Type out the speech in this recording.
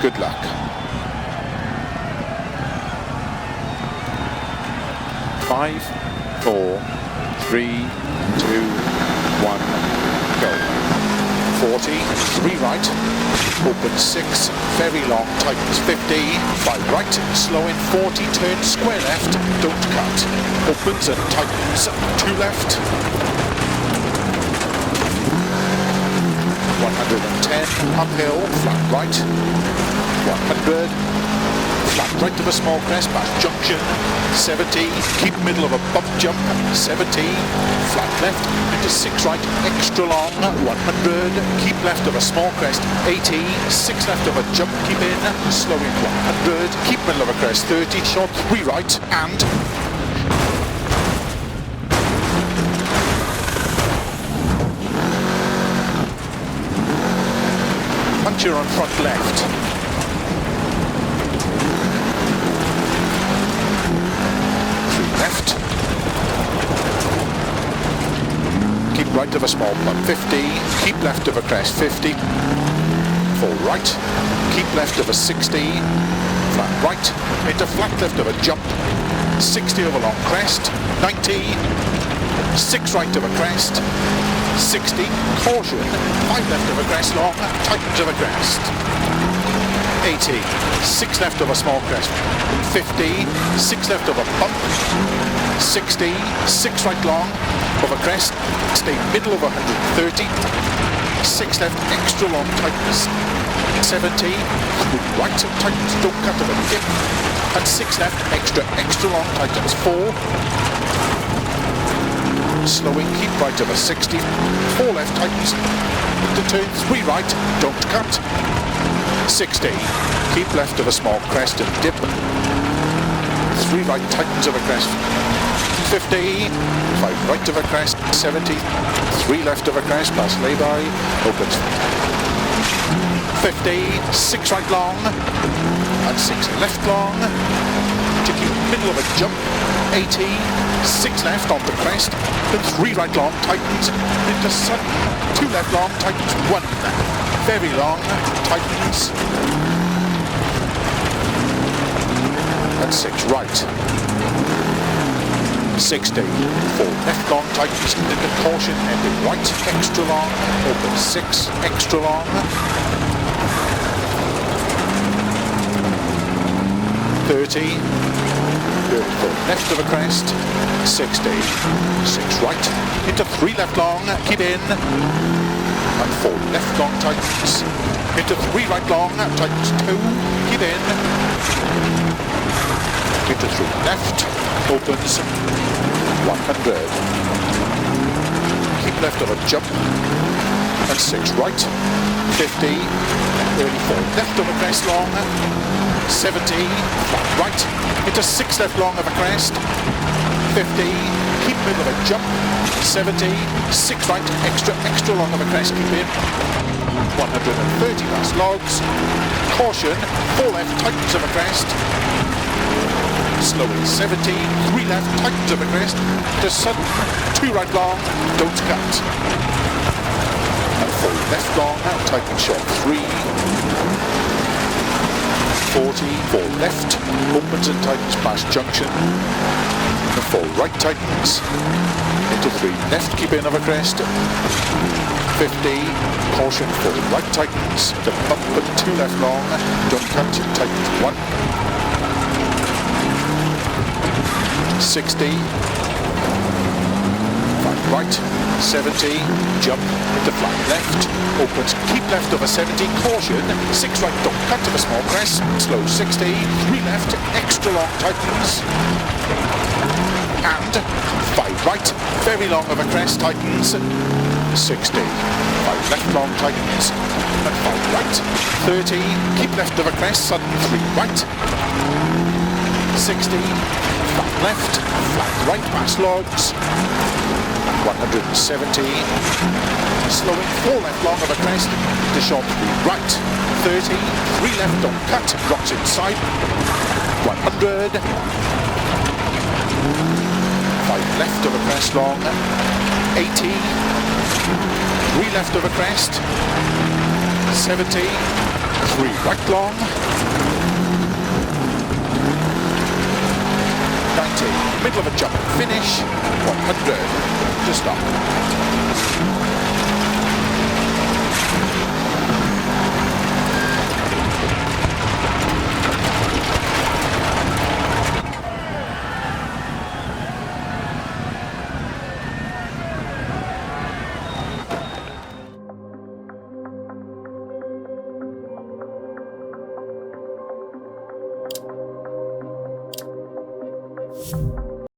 Good luck. 5, 4, 3, 2, 1, go. 40, 3 right, open 6, very long, tightens 50, 5 right, slow in 40, turn square left, don't cut. Opens and tightens, 2 left. 110, uphill, flat right, 100, flat right of a small crest, past junction, 70, keep middle of a bump jump, 70, flat left, into 6 right, extra long, 100, keep left of a small crest, 80, 6 left of a jump, keep in, slow in 100, keep middle of a crest, 30, short 3 right, and puncture on front left. 3 left. Keep right of a small bump, 50. Keep left of a crest, 50. 4 right. Keep left of a 60. Flat right. Into flat left of a jump. 60 over long crest. 90. 6 right of a crest. 60, caution, 5 left of a crest long, tightens of a crest. 80, 6 left of a small crest. 50, 6 left of a bump. 60, 6 right long of a crest, stay middle of 130. 6 left, extra long, tightens. 70, right tightens, don't cut of a dip. And 6 left, extra long, tightens 4. Slowing, keep right of a 60, 4 left tightens, into turn 3 right, don't cut, 60, keep left of a small crest and dip, 3 right tightens of a crest, 50, 5 right of a crest, 70, 3 left of a crest, past lay-by, opens, 50, 6 right long, and 6 left long, to keep middle of a jump, 80, 6 left on the crest, then 3 right long, tightens, into sudden, 2 left long, tightens, 1 very long, tightens, and 6 right, 60, 4 left long, tightens, into caution, ending right, extra long, open 6, extra long, 30, good, 4 left of a crest, 60, 6 right, into 3 left long, keep in, and 4 left long, tightens, into 3 right long, tightens 2, keep in, into 3 left, opens, 100, keep left of a jump, and 6 right, 50, early 4 left of a crest long, 70, flat right, into 6 left long of a crest, 50, keep middle of a jump, 70, 6 right, extra long of a crest, keep in, 130 past logs, caution, 4 left, tightens of a crest, slowing 70, 3 left, tightens of a crest, to sudden, 2 right long, don't cut, and 4 left long, tighten short 3, 40, 4 left, opens and tightens past junction, and 4 right tightens, into 3 left, keep in of a crest, 50, caution, 4 right tightens, to bump and 2 left long, don't cut, tightens 1, 60, 5 right, 70, jump, into flat left, opens, keep left of a 70, caution, 6 right, don't cut of a small crest, slow 60, 3 left, extra long, tightens, and 5 right, very long of a crest, tightens, 60, 5 left long, tightens, and 5 right, 30, keep left of a crest, sudden 3 right, 60, flat left, flat right, past logs, 170, slowing 4 left long of a crest, to short 3 right, 30, 3 left, don't cut, rocks inside, 100, 5 left of a crest long, 80, 3 left of a crest, 70, 3 right long, 90, middle of a jump, finish, 100, to stop.